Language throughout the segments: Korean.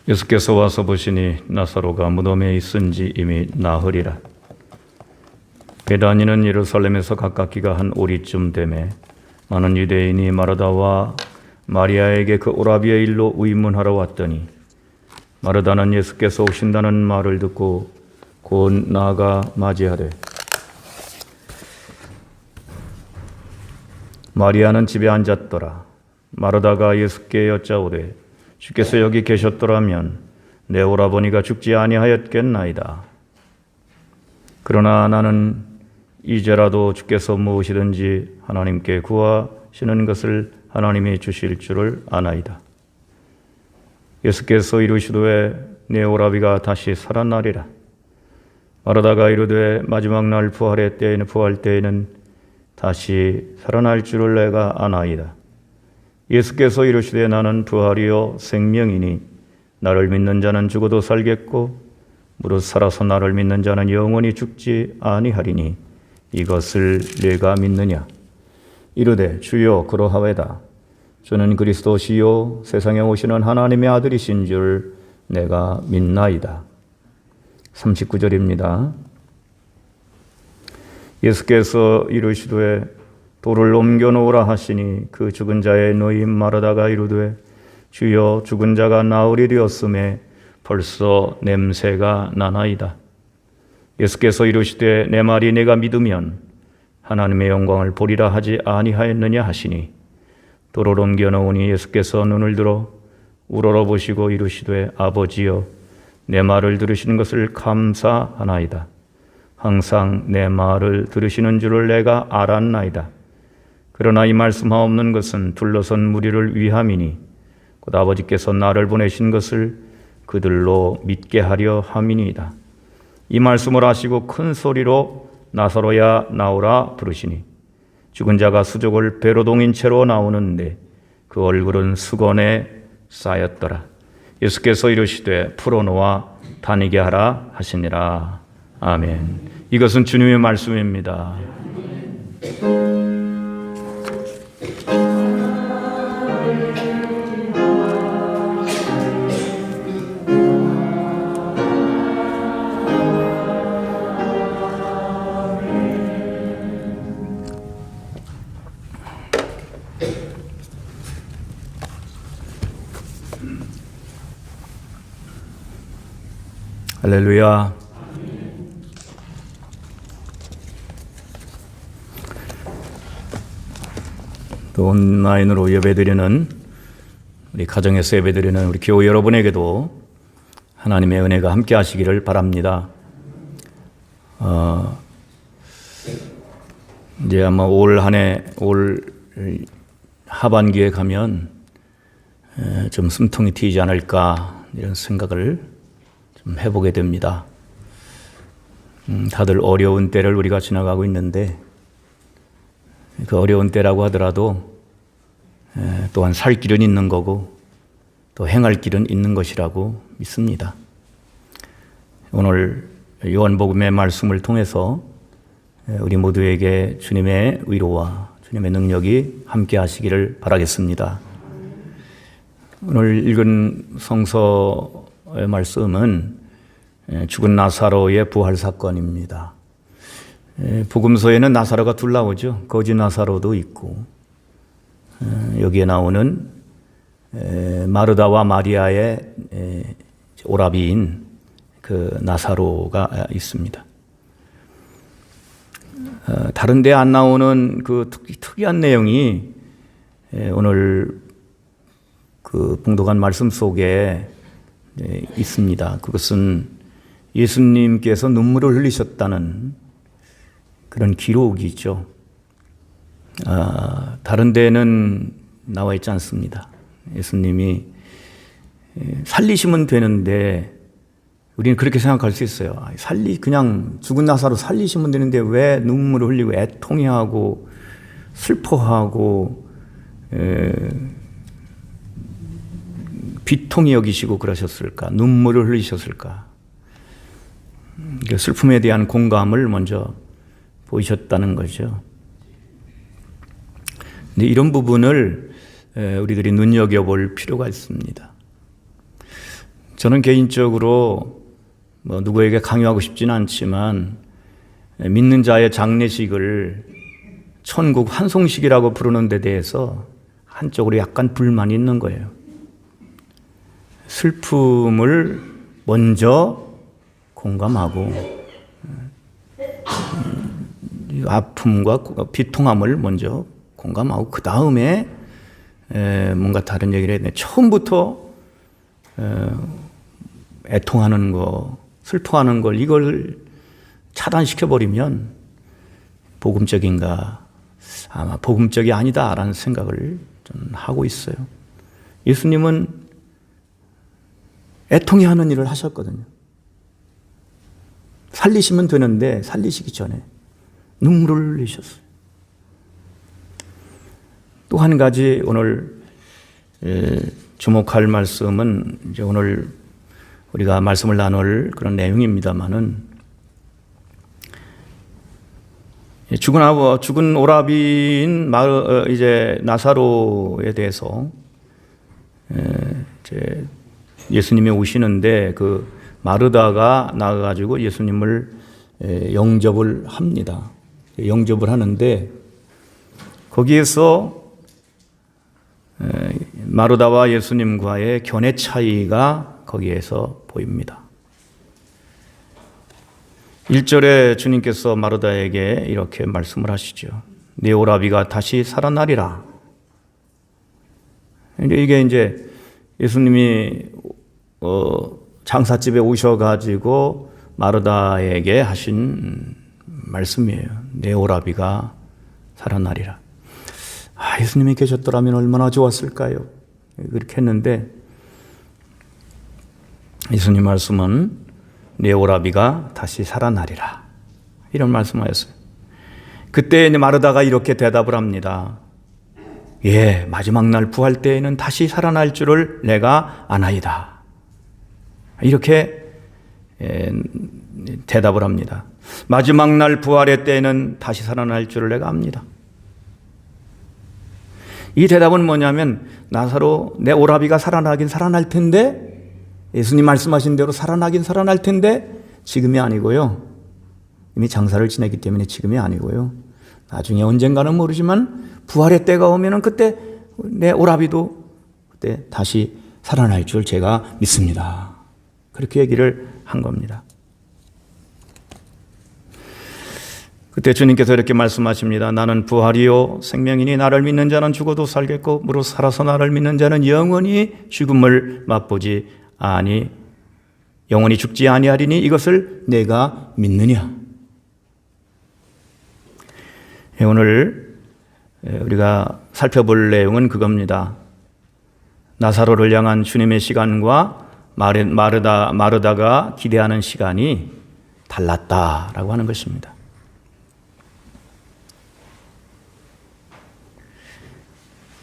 예수께서 와서 보시니 나사로가 무덤에 있은지 이미 나흘이라. 베다니는 예루살렘에서 가깝기가 한 오리쯤 되매 많은 유대인이 마르다와 마리아에게 그 오라비의 일로 의문하러 왔더니 마르다는 예수께서 오신다는 말을 듣고 곧 나아가 맞이하되 마리아는 집에 앉았더라. 마르다가 예수께 여짜오되 주께서 여기 계셨더라면 내 오라버니가 죽지 아니하였겠나이다. 그러나 나는 이제라도 주께서 무엇이든지 하나님께 구하시는 것을 하나님이 주실 줄을 아나이다. 예수께서 이르시되 내 오라비가 다시 살아나리라. 마르다가 이르되 마지막 날 부활 때에는 다시 살아날 줄을 내가 아나이다. 예수께서 이르시되 나는 부활이요 생명이니 나를 믿는 자는 죽어도 살겠고 무릇 살아서 나를 믿는 자는 영원히 죽지 아니하리니 이것을 내가 믿느냐. 이르되 주여 그러하외다. 주는 그리스도시요 세상에 오시는 하나님의 아들이신 줄 내가 믿나이다. 39절입니다. 예수께서 이르시되 돌을 옮겨놓으라 하시니 그 죽은 자의 노인 마르다가 이르되 주여 죽은 자가 나흘이 되었음에 벌써 냄새가 나나이다. 예수께서 이르시되 내 말이 내가 믿으면 하나님의 영광을 보리라 하지 아니하였느냐 하시니 돌을 옮겨놓으니 예수께서 눈을 들어 우러러보시고 이르시되 아버지여 내 말을 들으시는 것을 감사하나이다. 항상 내 말을 들으시는 줄을 내가 알았나이다. 그러나 이 말씀하옵는 것은 둘러선 무리를 위함이니 곧 아버지께서 나를 보내신 것을 그들로 믿게 하려 함이니이다. 이 말씀을 하시고 큰 소리로 나사로야 나오라 부르시니 죽은 자가 수족을 배로 동인 채로 나오는데 그 얼굴은 수건에 쌓였더라. 예수께서 이르시되 풀어놓아 다니게 하라 하시니라. 아멘. 이것은 주님의 말씀입니다. 할렐루야. 또 온라인으로 예배드리는 우리 가정에서 예배드리는 우리 교우 여러분에게도 하나님의 은혜가 함께 하시기를 바랍니다. 이제 아마 올 하반기에 가면 좀 숨통이 트이지 않을까 이런 생각을 좀 해보게 됩니다. 다들 어려운 때를 우리가 지나가고 있는데 그 어려운 때라고 하더라도 또한 살 길은 있는 거고 또 행할 길은 있는 것이라고 믿습니다. 오늘 요한복음의 말씀을 통해서 우리 모두에게 주님의 위로와 주님의 능력이 함께 하시기를 바라겠습니다. 오늘 읽은 성서의 말씀은 죽은 나사로의 부활 사건입니다. 복음서에는 나사로가 둘 나오죠. 거지 나사로도 있고 여기에 나오는 마르다와 마리아의 오라비인 그 나사로가 있습니다. 다른 데 안 나오는 그 특이한 내용이 오늘 그 봉독한 말씀 속에 있습니다. 그것은 예수님께서 눈물을 흘리셨다는 그런 기록이죠. 다른 데는 나와 있지 않습니다. 예수님이 살리시면 되는데 우리는 그렇게 생각할 수 있어요. 그냥 죽은 나사로 살리시면 되는데 왜 눈물을 흘리고 애통해하고 슬퍼하고 비통히 여기시고 그러셨을까? 눈물을 흘리셨을까? 슬픔에 대한 공감을 먼저 보이셨다는 거죠. 근데 이런 부분을 우리들이 눈여겨볼 필요가 있습니다. 저는 개인적으로 누구에게 강요하고 싶지는 않지만 믿는 자의 장례식을 천국 환송식이라고 부르는 데 대해서 한쪽으로 약간 불만이 있는 거예요. 슬픔을 먼저 공감하고 아픔과 비통함을 먼저 공감하고 그 다음에 뭔가 다른 얘기를 해야 돼. 처음부터 애통하는 거, 슬퍼하는 걸 이걸 차단시켜버리면 복음적인가? 아마 복음적이 아니다라는 생각을 좀 하고 있어요. 예수님은 애통해 하는 일을 하셨거든요. 살리시면 되는데 살리시기 전에 눈물을 흘리셨어요. 또 한 가지 오늘 주목할 말씀은 이제 오늘 우리가 말씀을 나눌 그런 내용입니다만은 죽은 오라비인 이제 나사로에 대해서 이제 예수님이 오시는데 그 마르다가 나가가지고 예수님을 영접을 합니다. 영접을 하는데 거기에서 마르다와 예수님과의 견해 차이가 거기에서 보입니다. 1절에 주님께서 마르다에게 이렇게 말씀을 하시죠. 네 오라비가 다시 살아나리라. 이게 이제 예수님이 장사집에 오셔가지고 마르다에게 하신 말씀이에요. 네 오라비가 살아나리라. 예수님이 계셨더라면 얼마나 좋았을까요? 그렇게 했는데 예수님 말씀은 네 오라비가 다시 살아나리라. 이런 말씀하셨어요. 그때 마르다가 이렇게 대답을 합니다. 예, 마지막 날 부활 때에는 다시 살아날 줄을 내가 아나이다. 이렇게 대답을 합니다. 마지막 날 부활의 때에는 다시 살아날 줄을 내가 압니다. 이 대답은 뭐냐면 나사로 내 오라비가 살아나긴 살아날 텐데 예수님 말씀하신 대로 살아나긴 살아날 텐데 지금이 아니고요. 이미 장사를 지냈기 때문에 지금이 아니고요. 나중에 언젠가는 모르지만 부활의 때가 오면은 그때 내 오라비도 그때 다시 살아날 줄 제가 믿습니다. 그렇게 얘기를 한 겁니다. 그때 주님께서 이렇게 말씀하십니다. 나는 부활이요 생명이니 나를 믿는 자는 죽어도 살겠고 무릇 살아서 나를 믿는 자는 영원히 죽음을 맛보지 아니 영원히 죽지 아니하리니 이것을 내가 믿느냐. 오늘 우리가 살펴볼 내용은 그겁니다. 나사로를 향한 주님의 시간과 마르다가 기대하는 시간이 달랐다라고 하는 것입니다.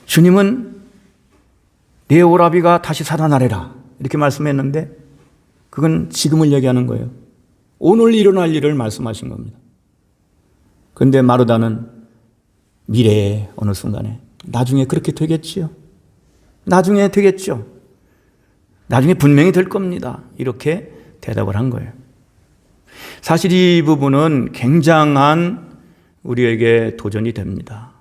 주님은 네 오라비가 다시 살아나리라 이렇게 말씀했는데 그건 지금을 얘기하는 거예요. 오늘 일어날 일을 말씀하신 겁니다. 그런데 마르다는 미래의 어느 순간에 나중에 그렇게 되겠지요. 나중에 되겠죠. 나중에 분명히 될 겁니다. 이렇게 대답을 한 거예요. 사실 이 부분은 굉장한 우리에게 도전이 됩니다.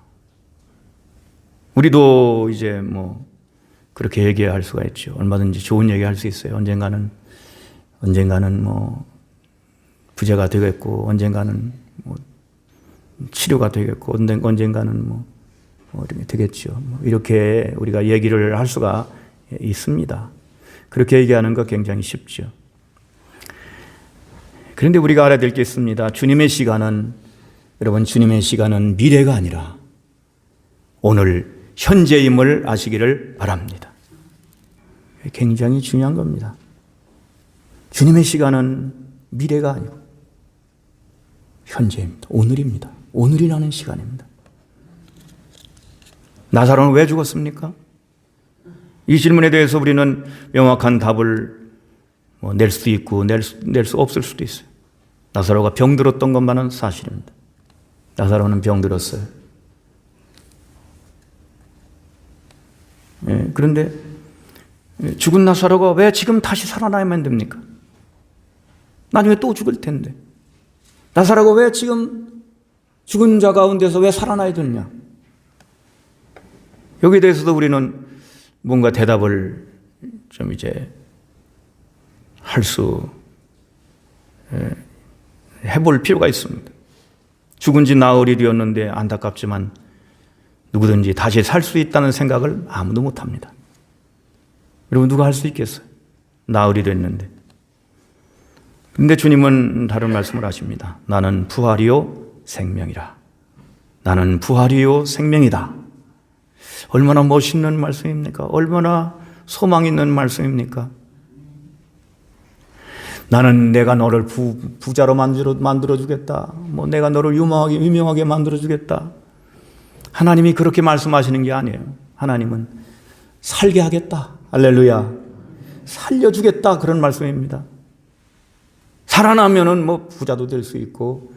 우리도 이제 그렇게 얘기할 수가 있죠. 얼마든지 좋은 얘기 할 수 있어요. 언젠가는 부자가 되겠고, 언젠가는 치료가 되겠고, 언젠가는 이렇게 되겠죠. 이렇게 우리가 얘기를 할 수가 있습니다. 그렇게 얘기하는 거 굉장히 쉽죠. 그런데 우리가 알아야 될 게 있습니다. 주님의 시간은 미래가 아니라 오늘 현재임을 아시기를 바랍니다. 굉장히 중요한 겁니다. 주님의 시간은 미래가 아니고 현재입니다. 오늘입니다. 오늘이라는 시간입니다. 나사로는 왜 죽었습니까? 이 질문에 대해서 우리는 명확한 답을 낼 수도 있고 낼 수 없을 수도 있어요. 나사로가 병들었던 것만은 사실입니다. 나사로는 병들었어요. 그런데 죽은 나사로가 왜 지금 다시 살아나야만 됩니까? 나중에 또 죽을 텐데. 나사로가 왜 지금 죽은 자 가운데서 왜 살아나야 되느냐? 여기에 대해서도 우리는 뭔가 대답을 좀 이제 할 수 해볼 필요가 있습니다. 죽은 지 나흘이었는데 안타깝지만 누구든지 다시 살 수 있다는 생각을 아무도 못합니다. 여러분 누가 할 수 있겠어요? 나흘이 됐는데. 그런데 주님은 다른 말씀을 하십니다. 나는 부활이요 생명이라. 나는 부활이요 생명이다. 얼마나 멋있는 말씀입니까? 얼마나 소망 있는 말씀입니까? 나는 내가 너를 부자로 만들어주겠다. 내가 너를 유명하게 만들어주겠다. 하나님이 그렇게 말씀하시는 게 아니에요. 하나님은 살게 하겠다. 할렐루야. 살려주겠다. 그런 말씀입니다. 살아나면은 부자도 될 수 있고,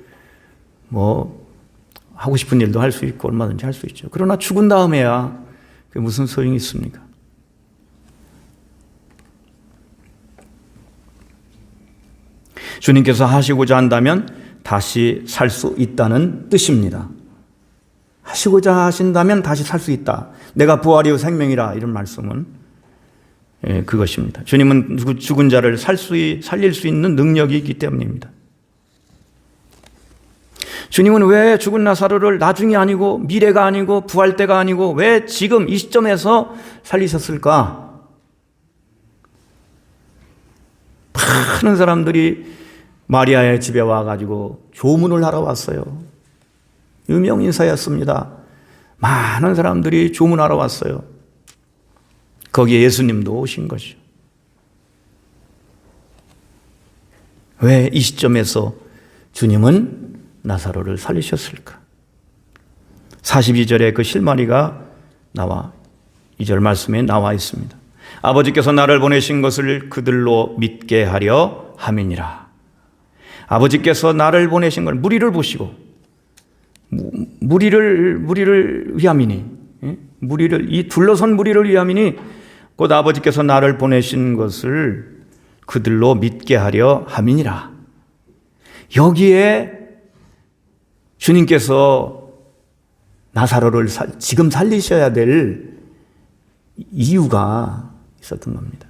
하고 싶은 일도 할 수 있고, 얼마든지 할 수 있죠. 그러나 죽은 다음에야 그게 무슨 소용이 있습니까? 주님께서 하시고자 한다면 다시 살 수 있다는 뜻입니다. 하시고자 하신다면 다시 살 수 있다. 내가 부활이요 생명이라. 이런 말씀은 그것입니다. 주님은 죽은 자를 살릴 수 있는 능력이 있기 때문입니다. 주님은 왜 죽은 나사로를 나중이 아니고 미래가 아니고 부활 때가 아니고 왜 지금 이 시점에서 살리셨을까? 많은 사람들이 마리아의 집에 와가지고 조문을 하러 왔어요. 유명 인사였습니다. 많은 사람들이 조문하러 왔어요. 거기에 예수님도 오신 것이죠. 왜 이 시점에서 주님은 나사로를 살리셨을까? 42절에 그 실마리가 2절 말씀에 나와 있습니다. 아버지께서 나를 보내신 것을 그들로 믿게 하려 함이니라. 아버지께서 나를 보내신 걸 무리를 보시고 무리를 위함이니, 이 둘러선 무리를 위함이니 곧 아버지께서 나를 보내신 것을 그들로 믿게 하려 함이니라. 여기에 주님께서 나사로를 지금 살리셔야 될 이유가 있었던 겁니다.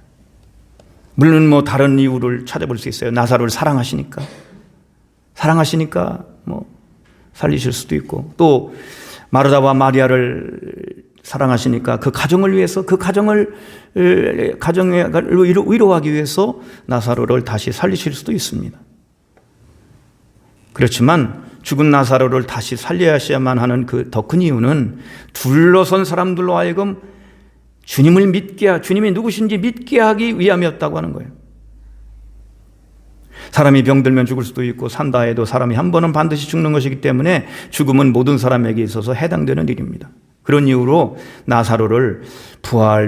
물론 다른 이유를 찾아볼 수 있어요. 나사로를 사랑하시니까 살리실 수도 있고, 또 마르다와 마리아를 사랑하시니까 그 가정을 위해서, 그 가정을 위로하기 위해서 나사로를 다시 살리실 수도 있습니다. 그렇지만 죽은 나사로를 다시 살려야만 하는 그 더 큰 이유는 둘러선 사람들로 하여금 주님이 누구신지 믿게 하기 위함이었다고 하는 거예요. 사람이 병들면 죽을 수도 있고 산다 해도 사람이 한 번은 반드시 죽는 것이기 때문에 죽음은 모든 사람에게 있어서 해당되는 일입니다. 그런 이유로 나사로를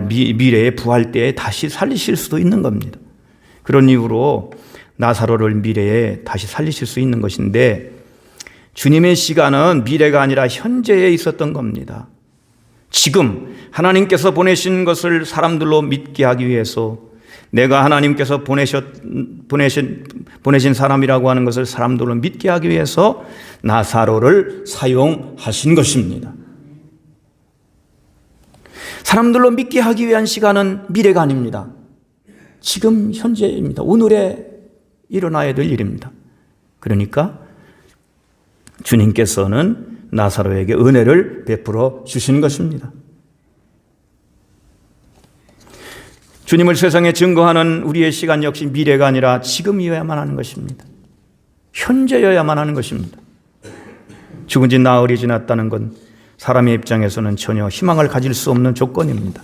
미래의 부활 때에 다시 살리실 수도 있는 겁니다. 그런 이유로 나사로를 미래에 다시 살리실 수 있는 것인데, 주님의 시간은 미래가 아니라 현재에 있었던 겁니다. 지금 하나님께서 보내신 것을 사람들로 믿게 하기 위해서, 내가 하나님께서 보내신 사람이라고 하는 것을 사람들로 믿게 하기 위해서 나사로를 사용하신 것입니다. 사람들로 믿게 하기 위한 시간은 미래가 아닙니다. 지금 현재입니다. 오늘에 일어나야 될 일입니다. 그러니까 주님께서는 나사로에게 은혜를 베풀어 주신 것입니다. 주님을 세상에 증거하는 우리의 시간 역시 미래가 아니라 지금이어야만 하는 것입니다. 현재여야만 하는 것입니다. 죽은 지 나흘이 지났다는 건 사람의 입장에서는 전혀 희망을 가질 수 없는 조건입니다.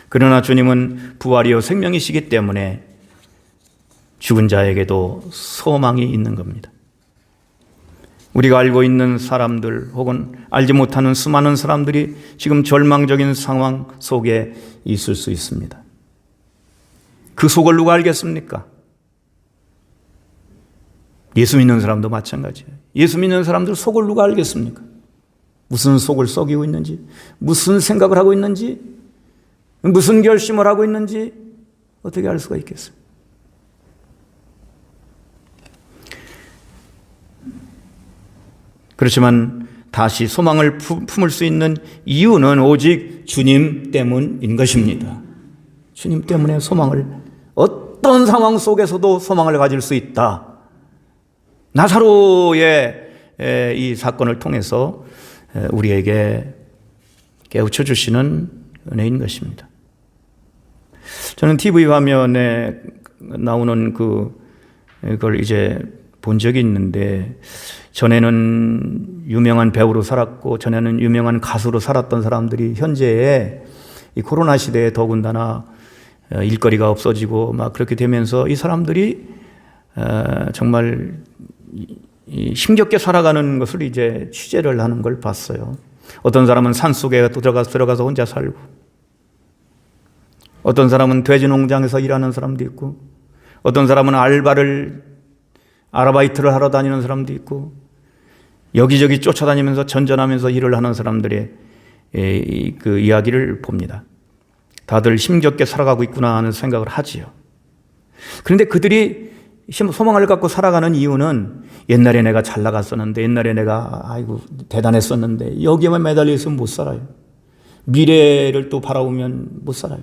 그러나 주님은 부활이요 생명이시기 때문에 죽은 자에게도 소망이 있는 겁니다. 우리가 알고 있는 사람들 혹은 알지 못하는 수많은 사람들이 지금 절망적인 상황 속에 있을 수 있습니다. 그 속을 누가 알겠습니까? 예수 믿는 사람도 마찬가지예요. 예수 믿는 사람들 속을 누가 알겠습니까? 무슨 속을 썩이고 있는지, 무슨 생각을 하고 있는지, 무슨 결심을 하고 있는지 어떻게 알 수가 있겠어요? 그렇지만 다시 소망을 품을 수 있는 이유는 오직 주님 때문인 것입니다. 주님 때문에 어떤 상황 속에서도 소망을 가질 수 있다. 나사로의 이 사건을 통해서 우리에게 깨우쳐 주시는 은혜인 것입니다. 저는 TV 화면에 나오는 그걸 이제 본 적이 있는데, 전에는 유명한 배우로 살았고 전에는 유명한 가수로 살았던 사람들이 현재의 이 코로나 시대에 더군다나 일거리가 없어지고 막 그렇게 되면서 이 사람들이 정말 힘겹게 살아가는 것을 이제 취재를 하는 걸 봤어요. 어떤 사람은 산속에 들어가서 혼자 살고, 어떤 사람은 돼지 농장에서 일하는 사람도 있고, 어떤 사람은 아르바이트를 하러 다니는 사람도 있고, 여기저기 쫓아다니면서 전전하면서 일을 하는 사람들의 그 이야기를 봅니다. 다들 힘겹게 살아가고 있구나 하는 생각을 하지요. 그런데 그들이 소망을 갖고 살아가는 이유는 옛날에 내가 잘 나갔었는데, 옛날에 내가 대단했었는데 여기에만 매달려 있으면 못 살아요. 미래를 또 바라보면 못 살아요.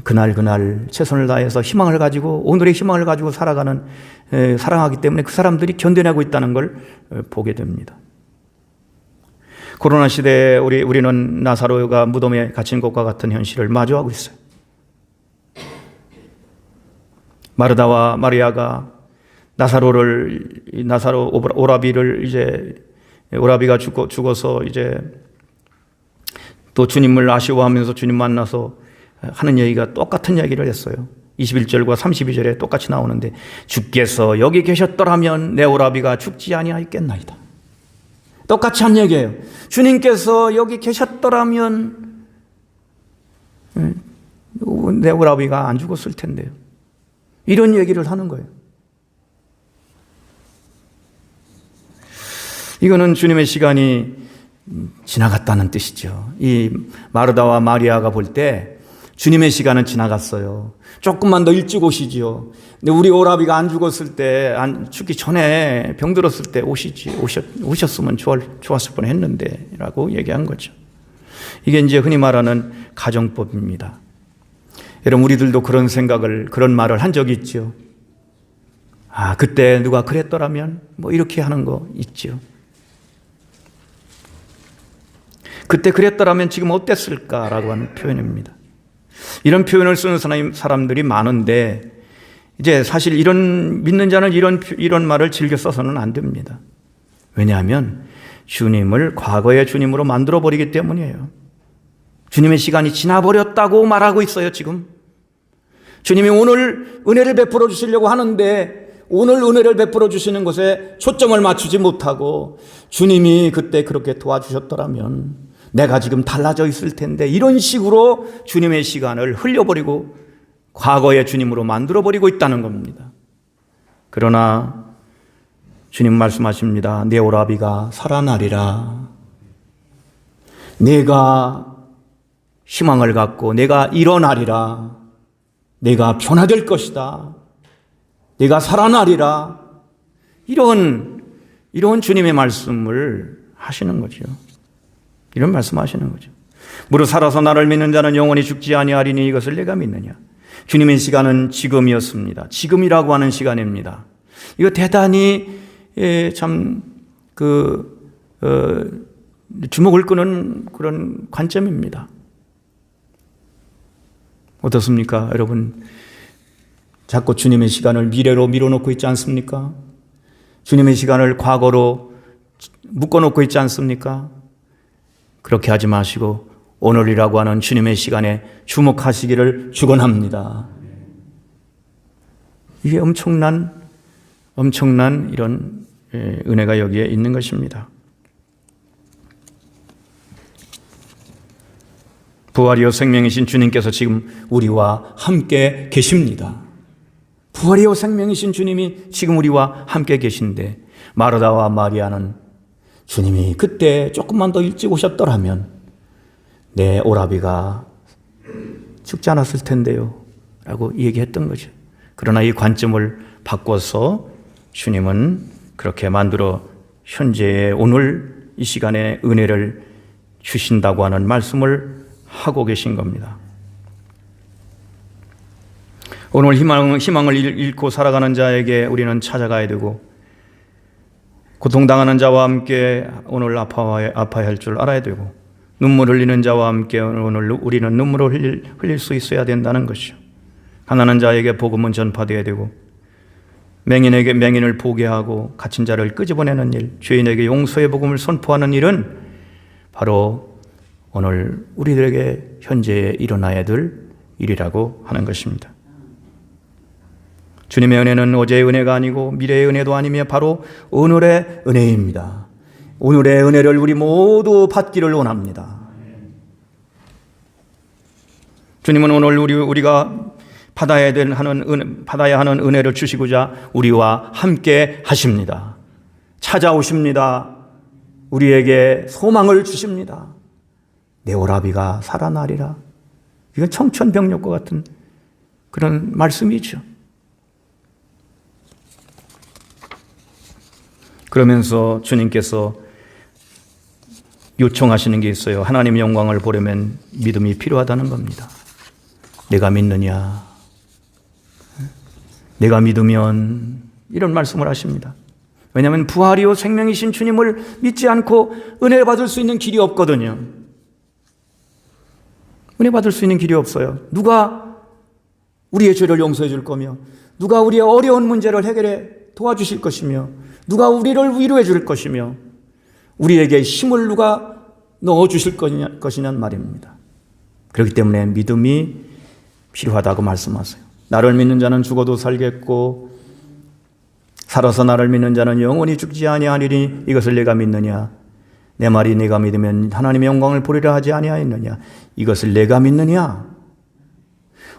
그날 최선을 다해서 희망을 가지고, 오늘의 희망을 가지고 살아가기 때문에 그 사람들이 견뎌내고 있다는 걸 보게 됩니다. 코로나 시대에 우리는 나사로가 무덤에 갇힌 것과 같은 현실을 마주하고 있어요. 마르다와 마리아가 오라비가 죽어서 이제 또 주님을 아쉬워하면서 주님 만나서 하는 얘기가 똑같은 얘기를 했어요. 21절과 32절에 똑같이 나오는데, 주께서 여기 계셨더라면 내 오라비가 죽지 아니하였겠나이다. 똑같이 한 얘기예요. 주님께서 여기 계셨더라면 내 오라비가 안 죽었을 텐데요. 이런 얘기를 하는 거예요. 이거는 주님의 시간이 지나갔다는 뜻이죠. 이 마르다와 마리아가 볼 때 주님의 시간은 지나갔어요. 조금만 더 일찍 오시지요. 근데 우리 오라비가 안 죽었을 때, 죽기 전에 병들었을 때 오셨으면 좋았을 뻔했는데 라고 얘기한 거죠. 이게 이제 흔히 말하는 가정법입니다. 여러분, 우리들도 그런 말을 한 적이 있죠. 그때 누가 그랬더라면 이렇게 하는 거 있죠. 그때 그랬더라면 지금 어땠을까라고 하는 표현입니다. 이런 표현을 쓰는 사람들이 많은데, 이제 사실 믿는 자는 이런 말을 즐겨 써서는 안 됩니다. 왜냐하면 주님을 과거의 주님으로 만들어버리기 때문이에요. 주님의 시간이 지나버렸다고 말하고 있어요, 지금. 주님이 오늘 은혜를 베풀어 주시려고 하는데, 오늘 은혜를 베풀어 주시는 것에 초점을 맞추지 못하고, 주님이 그때 그렇게 도와주셨더라면 내가 지금 달라져 있을 텐데, 이런 식으로 주님의 시간을 흘려버리고 과거의 주님으로 만들어버리고 있다는 겁니다. 그러나 주님 말씀하십니다. 내 오라비가 살아나리라. 내가 희망을 갖고 내가 일어나리라. 내가 변화될 것이다. 내가 살아나리라. 이런 주님의 말씀을 하시는 거죠. 이런 말씀하시는 거죠. 무릇 살아서 나를 믿는 자는 영원히 죽지 아니하리니 이것을 내가 믿느냐. 주님의 시간은 지금이었습니다. 지금이라고 하는 시간입니다. 이거 대단히 주목을 끄는 그런 관점입니다. 어떻습니까, 여러분? 자꾸 주님의 시간을 미래로 밀어놓고 있지 않습니까? 주님의 시간을 과거로 묶어놓고 있지 않습니까? 그렇게 하지 마시고 오늘이라고 하는 주님의 시간에 주목하시기를 축원합니다. 이게 엄청난 이런 은혜가 여기에 있는 것입니다. 부활이요 생명이신 주님께서 지금 우리와 함께 계십니다. 부활이요 생명이신 주님이 지금 우리와 함께 계신데, 마르다와 마리아는 주님이 그때 조금만 더 일찍 오셨더라면 내 오라비가 죽지 않았을 텐데요 라고 얘기했던 거죠. 그러나 이 관점을 바꿔서 주님은 그렇게 만들어 현재의 오늘 이 시간에 은혜를 주신다고 하는 말씀을 하고 계신 겁니다. 오늘 희망을 잃고 살아가는 자에게 우리는 찾아가야 되고, 고통당하는 자와 함께 오늘 아파야 할 줄 알아야 되고, 눈물 흘리는 자와 함께 오늘 우리는 눈물을 흘릴 수 있어야 된다는 것이죠. 가난한 자에게 복음은 전파되어야 되고, 맹인에게 맹인을 보게 하고 갇힌 자를 끄집어내는 일, 죄인에게 용서의 복음을 선포하는 일은 바로 오늘 우리들에게 현재에 일어나야 될 일이라고 하는 것입니다. 주님의 은혜는 어제의 은혜가 아니고 미래의 은혜도 아니며 바로 오늘의 은혜입니다. 오늘의 은혜를 우리 모두 받기를 원합니다. 주님은 오늘 우리가 받아야 하는 은혜를 주시고자 우리와 함께 하십니다. 찾아오십니다. 우리에게 소망을 주십니다. 내 오라비가 살아나리라. 이건 청천벽력과 같은 그런 말씀이죠. 그러면서 주님께서 요청하시는 게 있어요. 하나님의 영광을 보려면 믿음이 필요하다는 겁니다. 내가 믿느냐? 내가 믿으면, 이런 말씀을 하십니다. 왜냐하면 부활이요 생명이신 주님을 믿지 않고 은혜 받을 수 있는 길이 없거든요. 은혜 받을 수 있는 길이 없어요. 누가 우리의 죄를 용서해 줄 거며, 누가 우리의 어려운 문제를 해결해 도와주실 것이며, 누가 우리를 위로해 줄 것이며, 우리에게 힘을 누가 넣어주실 것이냐는 말입니다. 그렇기 때문에 믿음이 필요하다고 말씀하세요. 나를 믿는 자는 죽어도 살겠고 살아서 나를 믿는 자는 영원히 죽지 아니하리니 이것을 내가 믿느냐? 내 말이 내가 믿으면 하나님의 영광을 보리라 하지 아니하였느냐? 이것을 내가 믿느냐?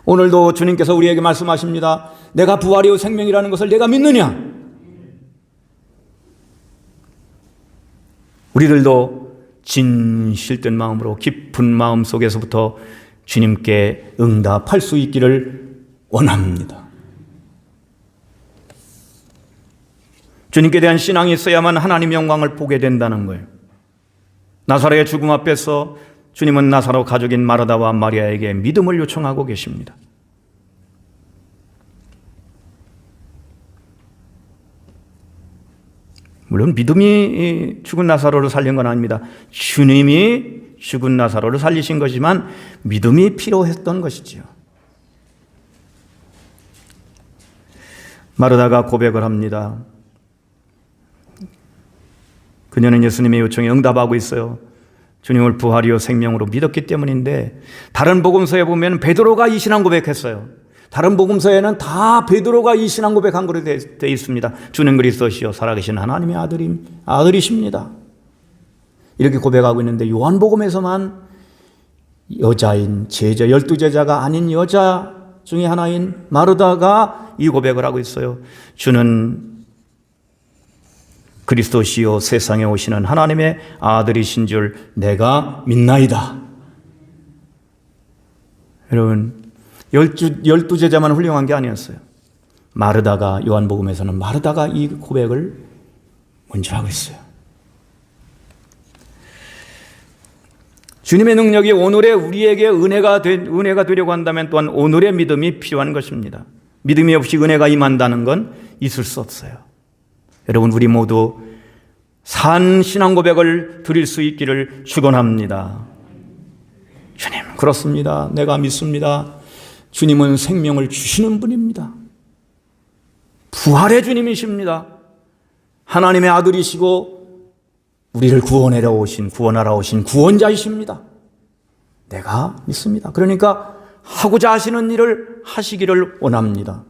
오늘도 주님께서 우리에게 말씀하십니다. 내가 부활이요 생명이라는 것을 내가 믿느냐? 우리들도 진실된 마음으로 깊은 마음 속에서부터 주님께 응답할 수 있기를 원합니다. 주님께 대한 신앙이 있어야만 하나님의 영광을 보게 된다는 거예요. 나사로의 죽음 앞에서 주님은 나사로 가족인 마르다와 마리아에게 믿음을 요청하고 계십니다. 물론 믿음이 죽은 나사로를 살린 건 아닙니다. 주님이 죽은 나사로를 살리신 거지만 믿음이 필요했던 것이지요. 마르다가 고백을 합니다. 그녀는 예수님의 요청에 응답하고 있어요. 주님을 부활이요 생명으로 믿었기 때문인데, 다른 복음서에 보면 베드로가 이 신앙 고백했어요. 다른 복음서에는 다 베드로가 이 신앙 고백한 거로 되어 있습니다. 주는 그리스도시요 살아계신 하나님의 아들이십니다. 이렇게 고백하고 있는데, 요한복음에서만 여자인 제자, 12제자가 아닌 여자 중에 하나인 마르다가 이 고백을 하고 있어요. 주는 그리스도시요 세상에 오시는 하나님의 아들이신 줄 내가 믿나이다. 여러분, 12제자만 훌륭한 게 아니었어요. 마르다가, 요한복음에서는 마르다가 이 고백을 먼저 하고 있어요. 주님의 능력이 오늘의 우리에게 은혜가 되려고 한다면 또한 오늘의 믿음이 필요한 것입니다. 믿음이 없이 은혜가 임한다는 건 있을 수 없어요. 여러분, 우리 모두 산 신앙 고백을 드릴 수 있기를 축원합니다. 주님, 그렇습니다. 내가 믿습니다. 주님은 생명을 주시는 분입니다. 부활의 주님이십니다. 하나님의 아들이시고 우리를 구원하러 오신 구원자이십니다. 내가 믿습니다. 그러니까 하고자 하시는 일을 하시기를 원합니다.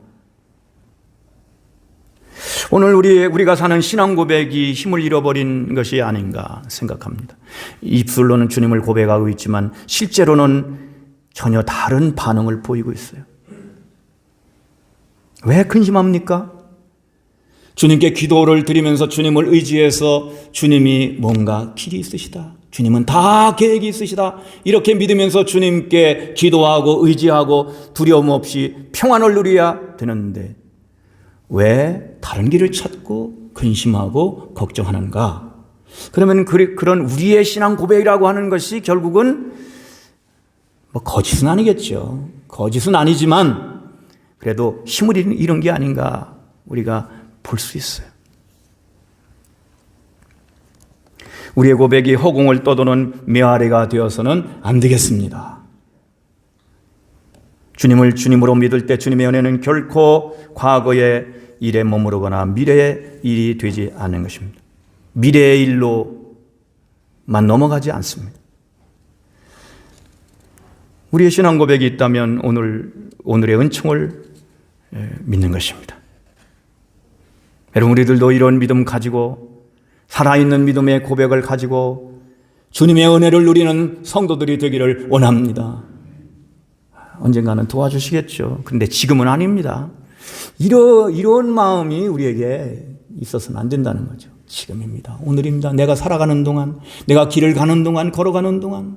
오늘 우리가 사는 신앙 고백이 힘을 잃어버린 것이 아닌가 생각합니다. 입술로는 주님을 고백하고 있지만 실제로는 전혀 다른 반응을 보이고 있어요. 왜 근심합니까? 주님께 기도를 드리면서 주님을 의지해서 주님이 뭔가 길이 있으시다, 주님은 다 계획이 있으시다. 이렇게 믿으면서 주님께 기도하고 의지하고 두려움 없이 평안을 누려야 되는데 왜 다른 길을 찾고 근심하고 걱정하는가? 그러면 그런 우리의 신앙 고백이라고 하는 것이 결국은 거짓은 아니겠죠. 거짓은 아니지만 그래도 힘을 잃은 게 아닌가 우리가 볼 수 있어요. 우리의 고백이 허공을 떠도는 메아리가 되어서는 안 되겠습니다. 주님을 주님으로 믿을 때 주님의 은혜는 결코 과거의 일에 머무르거나 미래의 일이 되지 않는 것입니다. 미래의 일로만 넘어가지 않습니다. 우리의 신앙 고백이 있다면 오늘의 은총을 믿는 것입니다. 여러분, 우리들도 이런 믿음 가지고 살아있는 믿음의 고백을 가지고 주님의 은혜를 누리는 성도들이 되기를 원합니다. 언젠가는 도와주시겠죠. 그런데 지금은 아닙니다. 이런 마음이 우리에게 있어서는 안 된다는 거죠. 지금입니다. 오늘입니다. 내가 살아가는 동안, 내가 길을 가는 동안, 걸어가는 동안,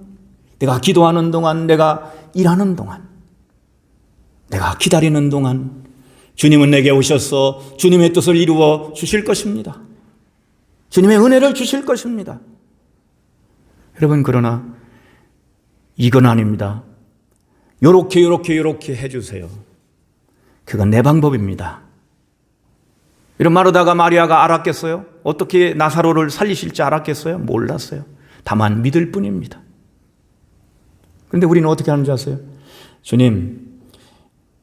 내가 기도하는 동안, 내가 일하는 동안, 내가 기다리는 동안 주님은 내게 오셔서 주님의 뜻을 이루어 주실 것입니다. 주님의 은혜를 주실 것입니다. 여러분, 그러나 이건 아닙니다. 요렇게 해주세요. 그건 내 방법입니다. 이런 마르다가 마리아가 알았겠어요? 어떻게 나사로를 살리실지 알았겠어요? 몰랐어요. 다만 믿을 뿐입니다. 그런데 우리는 어떻게 하는 줄 아세요? 주님,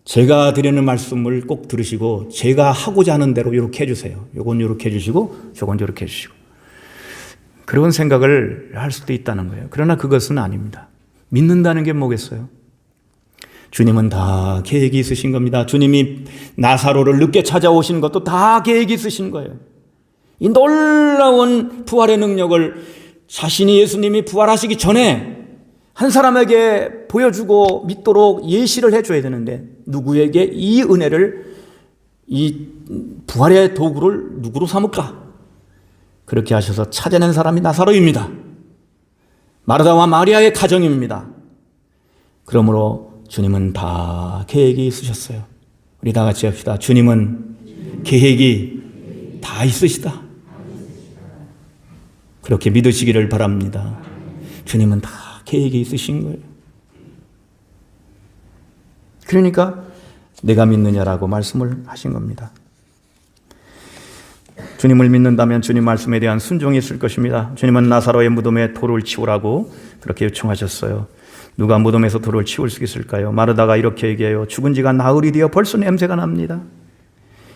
제가 드리는 말씀을 꼭 들으시고 제가 하고자 하는 대로 이렇게 해주세요. 요건 이렇게 해주시고 저건 저렇게 해주시고. 그런 생각을 할 수도 있다는 거예요. 그러나 그것은 아닙니다. 믿는다는 게 뭐겠어요? 주님은 다 계획이 있으신 겁니다. 주님이 나사로를 늦게 찾아오신 것도 다 계획이 있으신 거예요. 이 놀라운 부활의 능력을 자신이 예수님이 부활하시기 전에 한 사람에게 보여주고 믿도록 예시를 해줘야 되는데 누구에게 이 은혜를, 이 부활의 도구를 누구로 삼을까? 그렇게 하셔서 찾아낸 사람이 나사로입니다. 마르다와 마리아의 가정입니다. 그러므로 주님은 다 계획이 있으셨어요. 우리 다 같이 합시다. 주님은 계획이 다 있으시다. 그렇게 믿으시기를 바랍니다. 주님은 다 계획이 있으신 거예요. 그러니까 내가 믿느냐라고 말씀을 하신 겁니다. 주님을 믿는다면 주님 말씀에 대한 순종이 있을 것입니다. 주님은 나사로의 무덤에 돌을 치우라고 그렇게 요청하셨어요. 누가 무덤에서 돌을 치울 수 있을까요? 마르다가 이렇게 얘기해요. 죽은 지가 나흘이 되어 벌써 냄새가 납니다.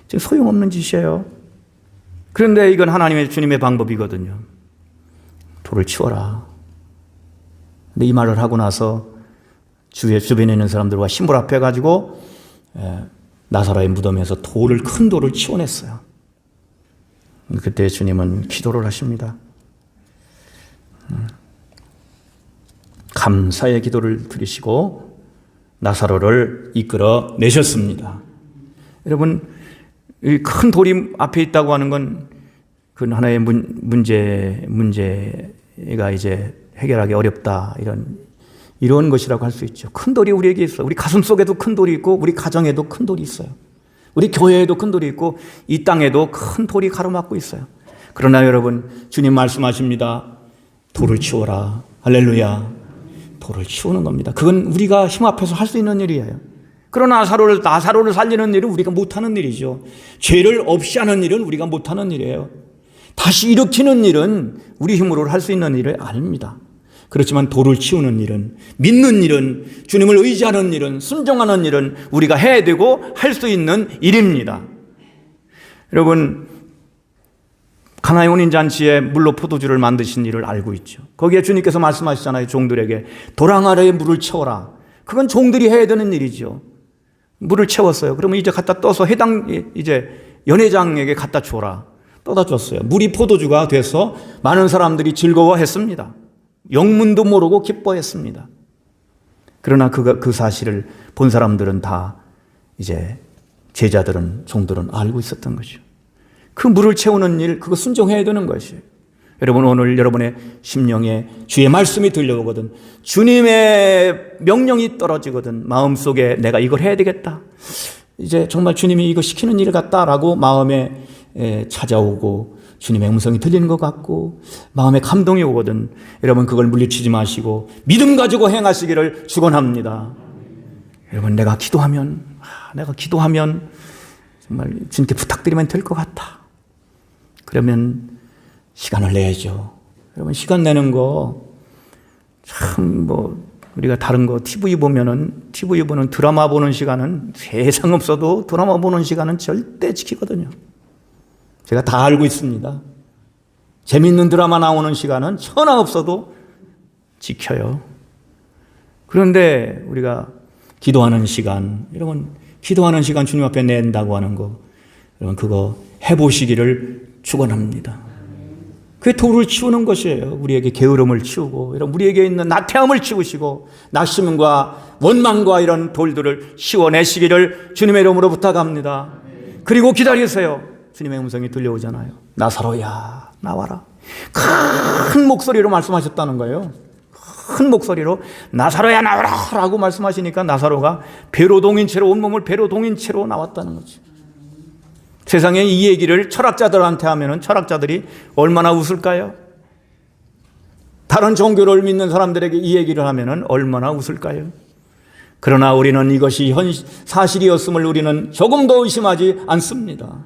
지금 소용없는 짓이에요. 그런데 이건 하나님의 주님의 방법이거든요. 돌을 치워라. 근데 이 말을 하고 나서 주변에 있는 사람들과 신불 앞에 가지고 나사로의 무덤에서 큰 돌을 치워냈어요. 그때 주님은 기도를 하십니다. 감사의 기도를 드리시고 나사로를 이끌어 내셨습니다. 여러분, 이 큰 돌이 앞에 있다고 하는 건 그 하나의 문제가 이제 해결하기 어렵다, 이런 것이라고 할 수 있죠. 큰 돌이 우리에게 있어요. 우리 가슴 속에도 큰 돌이 있고 우리 가정에도 큰 돌이 있어요. 우리 교회에도 큰 돌이 있고 이 땅에도 큰 돌이 가로막고 있어요. 그러나 여러분, 주님 말씀하십니다. 돌을 치워라. 할렐루야. 돌을 치우는 겁니다. 그건 우리가 힘 앞에서 할 수 있는 일이에요. 그러나 나사로를 살리는 일은 우리가 못하는 일이죠. 죄를 없이 하는 일은 우리가 못하는 일이에요. 다시 일으키는 일은 우리 힘으로 할 수 있는 일이 아닙니다. 그렇지만 돌을 치우는 일은, 믿는 일은, 주님을 의지하는 일은, 순종하는 일은 우리가 해야 되고 할 수 있는 일입니다. 여러분, 가나의 혼인잔치에 물로 포도주를 만드신 일을 알고 있죠. 거기에 주님께서 말씀하시잖아요. 종들에게 도랑 아래에 물을 채워라. 그건 종들이 해야 되는 일이죠. 물을 채웠어요. 그러면 이제 갖다 떠서 연회장에게 갖다 줘라. 떠다 줬어요. 물이 포도주가 돼서 많은 사람들이 즐거워했습니다. 영문도 모르고 기뻐했습니다. 그러나 그 사실을 본 사람들은 다 이제 제자들은, 종들은 알고 있었던 거죠. 그 물을 채우는 일, 그거 순종해야 되는 것이에요. 여러분, 오늘 여러분의 심령에 주의 말씀이 들려오거든, 주님의 명령이 떨어지거든, 마음속에 내가 이걸 해야 되겠다, 이제 정말 주님이 이거 시키는 일 같다라고 마음에 찾아오고 주님의 음성이 들리는 것 같고 마음에 감동이 오거든, 여러분 그걸 물리치지 마시고 믿음 가지고 행하시기를 축원합니다. 여러분, 내가 기도하면 정말 주님께 부탁드리면 될 것 같아. 그러면 시간을 내야죠. 여러분, 시간 내는 거 참 우리가 다른 거 TV 보는 드라마 보는 시간은 세상 없어도 드라마 보는 시간은 절대 지키거든요. 제가 다 알고 있습니다. 재밌는 드라마 나오는 시간은 천하 없어도 지켜요. 그런데 우리가 기도하는 시간, 여러분 기도하는 시간 주님 앞에 낸다고 하는 거, 여러분 그거 해보시기를 축원합니다. 그게 돌을 치우는 것이에요. 우리에게 게으름을 치우고, 여러분 우리에게 있는 나태함을 치우시고 낙심과 원망과 이런 돌들을 치워내시기를 주님의 이름으로 부탁합니다. 그리고 기다리세요. 주님의 음성이 들려오잖아요. 나사로야 나와라. 큰 목소리로 말씀하셨다는 거예요. 큰 목소리로 나사로야 나와라 라고 말씀하시니까 나사로가 배로 동인 채로, 온몸을 배로 동인 채로 나왔다는 거죠. 세상에 이 얘기를 철학자들한테 하면은 철학자들이 얼마나 웃을까요? 다른 종교를 믿는 사람들에게 이 얘기를 하면은 얼마나 웃을까요? 그러나 우리는 이것이 사실이었음을 우리는 조금도 의심하지 않습니다.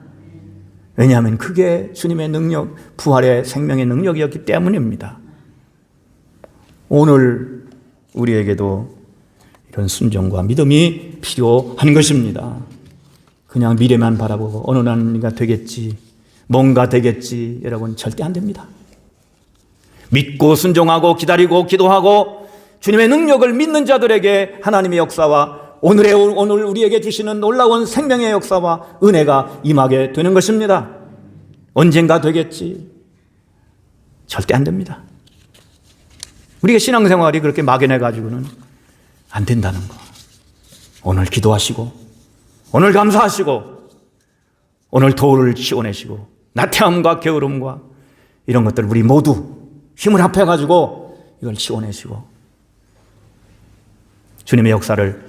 왜냐하면 그게 주님의 능력, 부활의 생명의 능력이었기 때문입니다. 오늘 우리에게도 이런 순종과 믿음이 필요한 것입니다. 그냥 미래만 바라보고 어느 날인가 되겠지, 뭔가 되겠지, 여러분 절대 안 됩니다. 믿고 순종하고 기다리고 기도하고 주님의 능력을 믿는 자들에게 하나님의 역사와 오늘 우리에게 주시는 놀라운 생명의 역사와 은혜가 임하게 되는 것입니다. 언젠가 되겠지, 절대 안 됩니다. 우리가 신앙생활이 그렇게 막연해가지고는 안 된다는 거. 오늘 기도하시고 오늘 감사하시고 오늘 도를 치워내시고 나태함과 게으름과 이런 것들 우리 모두 힘을 합해가지고 이걸 치워내시고 주님의 역사를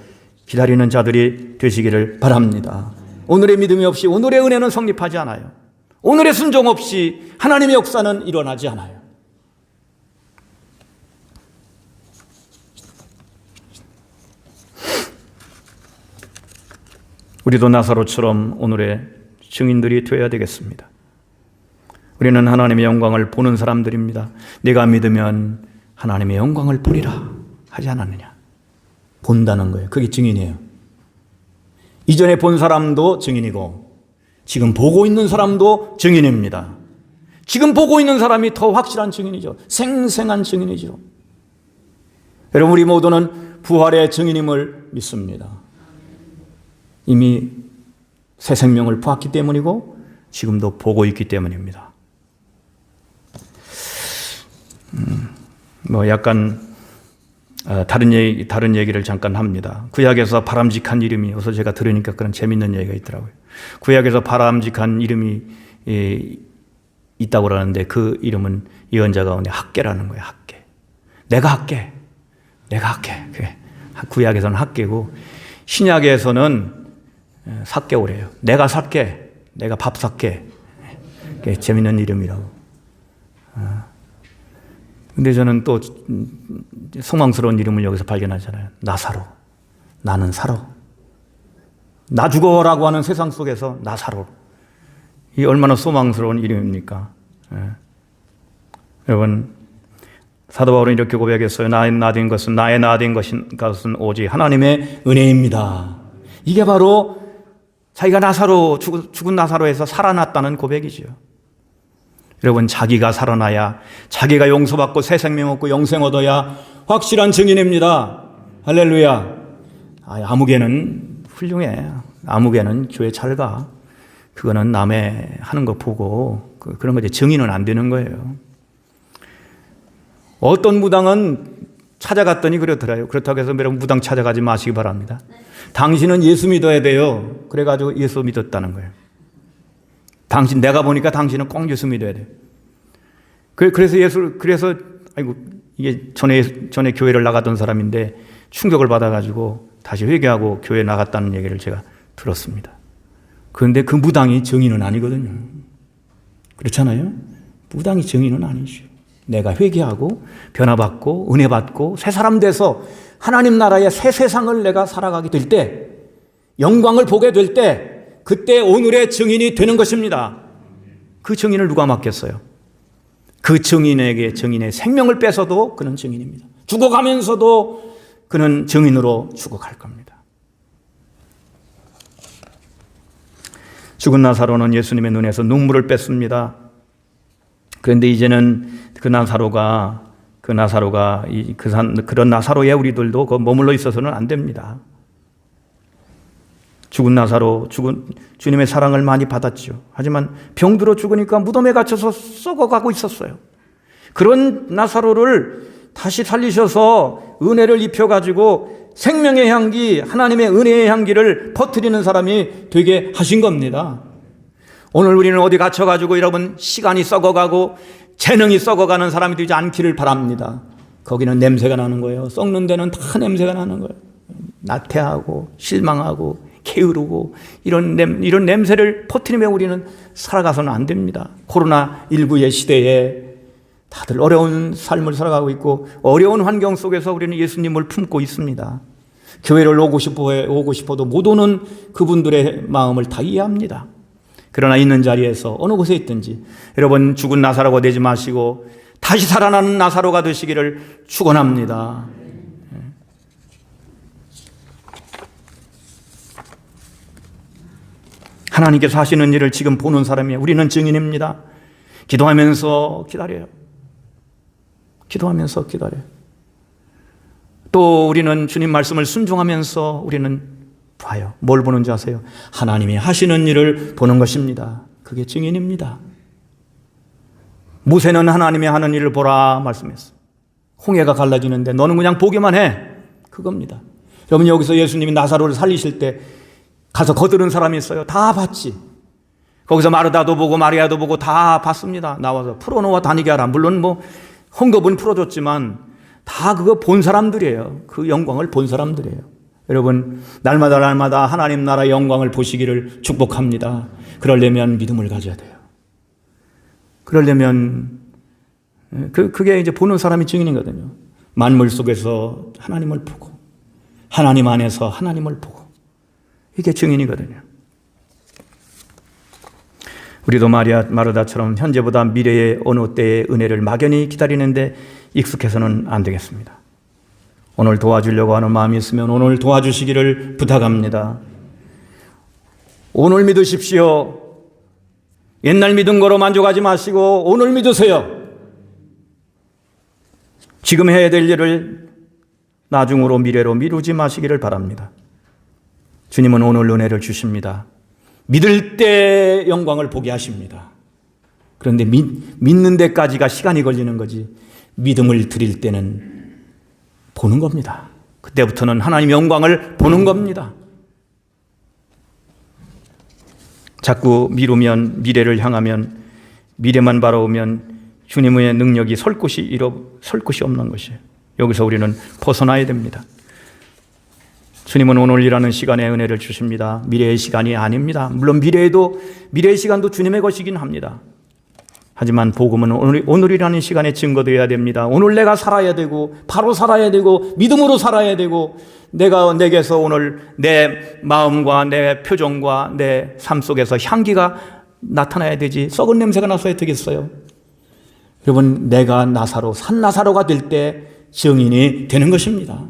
기다리는 자들이 되시기를 바랍니다. 오늘의 믿음이 없이 오늘의 은혜는 성립하지 않아요. 오늘의 순종 없이 하나님의 역사는 일어나지 않아요. 우리도 나사로처럼 오늘의 증인들이 되어야 되겠습니다. 우리는 하나님의 영광을 보는 사람들입니다. 네가 믿으면 하나님의 영광을 보리라 하지 않았느냐. 본다는 거예요. 그게 증인이에요. 이전에 본 사람도 증인이고 지금 보고 있는 사람도 증인입니다. 지금 보고 있는 사람이 더 확실한 증인이죠. 생생한 증인이죠. 여러분, 우리 모두는 부활의 증인임을 믿습니다. 이미 새 생명을 보았기 때문이고 지금도 보고 있기 때문입니다. 약간 다른 얘기를 잠깐 합니다. 구약에서 바람직한 이름이, 어서 제가 들으니까 그런 재밌는 얘기가 있더라고요. 구약에서 바람직한 이름이 있다고 그러는데 그 이름은 예언자 가운데 학계라는 거예요. 학계. 내가 학계. 그게 구약에서는 학계고 신약에서는 삭개오래요. 내가 삭개, 내가 밥 삭개. 재밌는 이름이라고. 근데 저는 또 소망스러운 이름을 여기서 발견하잖아요. 나사로. 나는 살아. 나 죽어라고 하는 세상 속에서 나사로. 이 얼마나 소망스러운 이름입니까? 여러분, 사도 바울은 이렇게 고백했어요. 나의 나된 것은 오직 하나님의 은혜입니다. 이게 바로 자기가 죽은 나사로에서 살아났다는 고백이죠. 여러분, 자기가 살아나야, 자기가 용서받고 새 생명 얻고 영생 얻어야 확실한 증인입니다. 할렐루야. 아무개는 훌륭해. 아무개는 교회 잘 가. 그거는 남의 하는 거 보고 그런 거지 증인은 안 되는 거예요. 어떤 무당은 찾아갔더니 그렇더라고요. 그렇다고 해서 여러분 무당 찾아가지 마시기 바랍니다. 당신은 예수 믿어야 돼요. 그래가지고 예수 믿었다는 거예요. 내가 보니까 당신은 꼭 예수 믿어야 돼요. 그래서 아이고 이게 전에 교회를 나가던 사람인데 충격을 받아가지고 다시 회개하고 교회 나갔다는 얘기를 제가 들었습니다. 그런데 그 무당이 정의는 아니거든요. 그렇잖아요? 무당이 정의는 아니죠. 내가 회개하고 변화받고 은혜받고 새 사람 돼서 하나님 나라의 새 세상을 내가 살아가게 될 때, 영광을 보게 될 때, 그때 오늘의 증인이 되는 것입니다. 그 증인을 누가 맡겠어요? 그 증인에게 증인의 생명을 뺏어도 그는 증인입니다. 죽어가면서도 그는 증인으로 죽어갈 겁니다. 죽은 나사로는 예수님의 눈에서 눈물을 뺐습니다. 그런데 이제는 그런 나사로에 우리들도 머물러 있어서는 안 됩니다. 죽은 나사로, 주님의 사랑을 많이 받았죠. 하지만 병들어 죽으니까 무덤에 갇혀서 썩어가고 있었어요. 그런 나사로를 다시 살리셔서 은혜를 입혀가지고 생명의 향기, 하나님의 은혜의 향기를 퍼뜨리는 사람이 되게 하신 겁니다. 오늘 우리는 어디 갇혀가지고 여러분 시간이 썩어가고 재능이 썩어가는 사람이 되지 않기를 바랍니다. 거기는 냄새가 나는 거예요. 썩는 데는 다 냄새가 나는 거예요. 나태하고 실망하고 게으르고 이런 냄새를 퍼뜨리며 우리는 살아가서는 안 됩니다. 코로나19의 시대에 다들 어려운 삶을 살아가고 있고 어려운 환경 속에서 우리는 예수님을 품고 있습니다. 교회를 오고 싶어도 못 오는 그분들의 마음을 다 이해합니다. 그러나 있는 자리에서 어느 곳에 있든지 여러분 죽은 나사로가 되지 마시고 다시 살아나는 나사로가 되시기를 축원합니다. 하나님께서 하시는 일을 지금 보는 사람이에요. 우리는 증인입니다. 기도하면서 기다려요. 기도하면서 기다려요. 또 우리는 주님 말씀을 순종하면서 우리는 봐요. 뭘 보는지 아세요? 하나님이 하시는 일을 보는 것입니다. 그게 증인입니다. 모세는 하나님이 하는 일을 보라 말씀했어. 홍해가 갈라지는데 너는 그냥 보기만 해. 그겁니다. 여러분 여기서 예수님이 나사로를 살리실 때 가서 거들은 사람이 있어요. 다 봤지. 거기서 마르다도 보고 마리아도 보고 다 봤습니다. 나와서 풀어놓아 다니게 하라. 물론 헝겊은 풀어줬지만 다 그거 본 사람들이에요. 그 영광을 본 사람들이에요. 여러분 날마다 하나님 나라의 영광을 보시기를 축복합니다. 그러려면 믿음을 가져야 돼요. 그러려면 그게 이제 보는 사람이 증인이거든요. 만물 속에서 하나님을 보고 하나님 안에서 하나님을 보고 이게 증인이거든요. 우리도 마르다처럼 현재보다 미래의 어느 때의 은혜를 막연히 기다리는데 익숙해서는 안 되겠습니다. 오늘 도와주려고 하는 마음이 있으면 오늘 도와주시기를 부탁합니다. 오늘 믿으십시오. 옛날 믿은 거로 만족하지 마시고 오늘 믿으세요. 지금 해야 될 일을 나중으로 미래로 미루지 마시기를 바랍니다. 주님은 오늘 은혜를 주십니다. 믿을 때 영광을 보게 하십니다. 그런데 믿는 데까지가 시간이 걸리는 거지 믿음을 드릴 때는 보는 겁니다. 그때부터는 하나님 영광을 보는 겁니다. 자꾸 미루면 미래를 향하면 미래만 바라보면 주님의 능력이 설 곳이 없는 것이에요. 여기서 우리는 벗어나야 됩니다. 주님은 오늘이라는 시간에 은혜를 주십니다. 미래의 시간이 아닙니다. 물론 미래의 시간도 주님의 것이긴 합니다. 하지만 복음은 오늘이라는 시간에 증거되어야 됩니다. 오늘 내가 살아야 되고 바로 살아야 되고 믿음으로 살아야 되고 내게서 오늘 내 마음과 내 표정과 내 삶 속에서 향기가 나타나야 되지 썩은 냄새가 나서야 되겠어요. 여러분 내가 산 나사로가 될 때 증인이 되는 것입니다.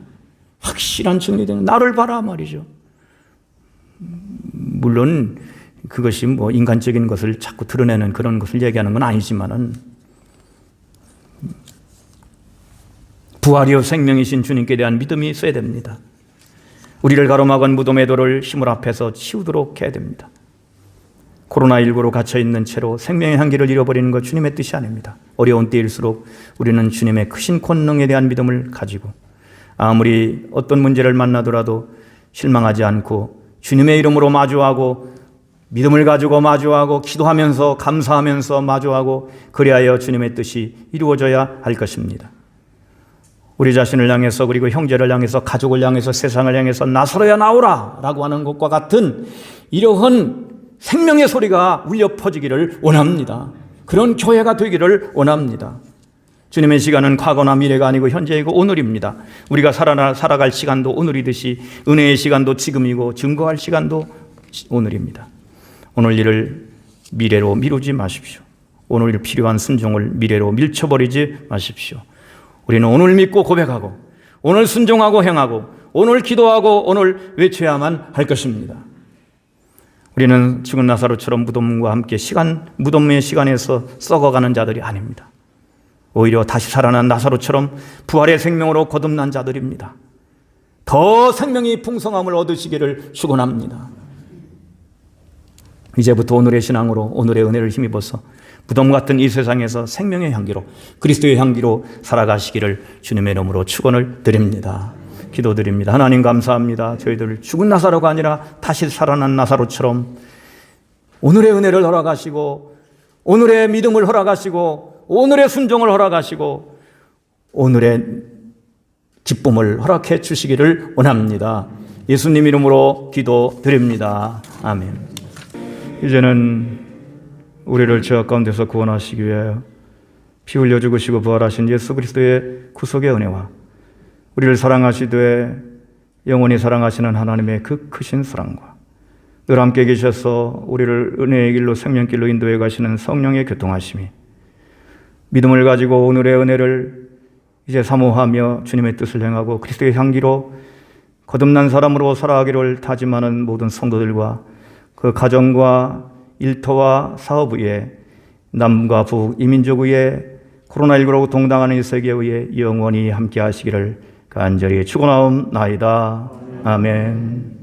확실한 증인이 되는 나를 봐라 말이죠. 물론 그것이 인간적인 것을 자꾸 드러내는 그런 것을 얘기하는 건 아니지만은 부활이요 생명이신 주님께 대한 믿음이 있어야 됩니다. 우리를 가로막은 무덤의 돌을 힘을 합해서 치우도록 해야 됩니다. 코로나19로 갇혀있는 채로 생명의 향기를 잃어버리는 것 주님의 뜻이 아닙니다. 어려운 때일수록 우리는 주님의 크신 권능에 대한 믿음을 가지고 아무리 어떤 문제를 만나더라도 실망하지 않고 주님의 이름으로 마주하고 믿음을 가지고 마주하고 기도하면서 감사하면서 마주하고 그리하여 주님의 뜻이 이루어져야 할 것입니다. 우리 자신을 향해서 그리고 형제를 향해서 가족을 향해서 세상을 향해서 나서러야 나오라 라고 하는 것과 같은 이러한 생명의 소리가 울려 퍼지기를 원합니다. 그런 교회가 되기를 원합니다. 주님의 시간은 과거나 미래가 아니고 현재이고 오늘입니다. 우리가 살아갈 시간도 오늘이듯이 은혜의 시간도 지금이고 증거할 시간도 오늘입니다. 오늘 일을 미래로 미루지 마십시오. 오늘 일 필요한 순종을 미래로 밀쳐버리지 마십시오. 우리는 오늘 믿고 고백하고 오늘 순종하고 행하고 오늘 기도하고 오늘 외쳐야만 할 것입니다. 우리는 죽은 나사로처럼 무덤과 함께 무덤의 시간에서 썩어가는 자들이 아닙니다. 오히려 다시 살아난 나사로처럼 부활의 생명으로 거듭난 자들입니다. 더 생명이 풍성함을 얻으시기를 축원합니다. 이제부터 오늘의 신앙으로 오늘의 은혜를 힘입어서 무덤 같은 이 세상에서 생명의 향기로 그리스도의 향기로 살아가시기를 주님의 이름으로 축원을 드립니다. 기도드립니다. 하나님 감사합니다. 저희들 죽은 나사로가 아니라 다시 살아난 나사로처럼 오늘의 은혜를 허락하시고 오늘의 믿음을 허락하시고 오늘의 순종을 허락하시고 오늘의 기쁨을 허락해 주시기를 원합니다. 예수님 이름으로 기도드립니다. 아멘. 이제는 우리를 죄악 가운데서 구원하시기 위하여 피 흘려 죽으시고 부활하신 예수 그리스도의 구속의 은혜와 우리를 사랑하시되 영원히 사랑하시는 하나님의 그 크신 사랑과 늘 함께 계셔서 우리를 은혜의 길로 생명길로 인도해 가시는 성령의 교통하심이 믿음을 가지고 오늘의 은혜를 이제 사모하며 주님의 뜻을 행하고 그리스도의 향기로 거듭난 사람으로 살아가기를 다짐하는 모든 성도들과 그 가정과 일터와 사업 위에 남과 북 이민족 위에 코로나19로 동당하는 이 세계 위에 영원히 함께 하시기를 간절히 축원하옵나이다. 아멘.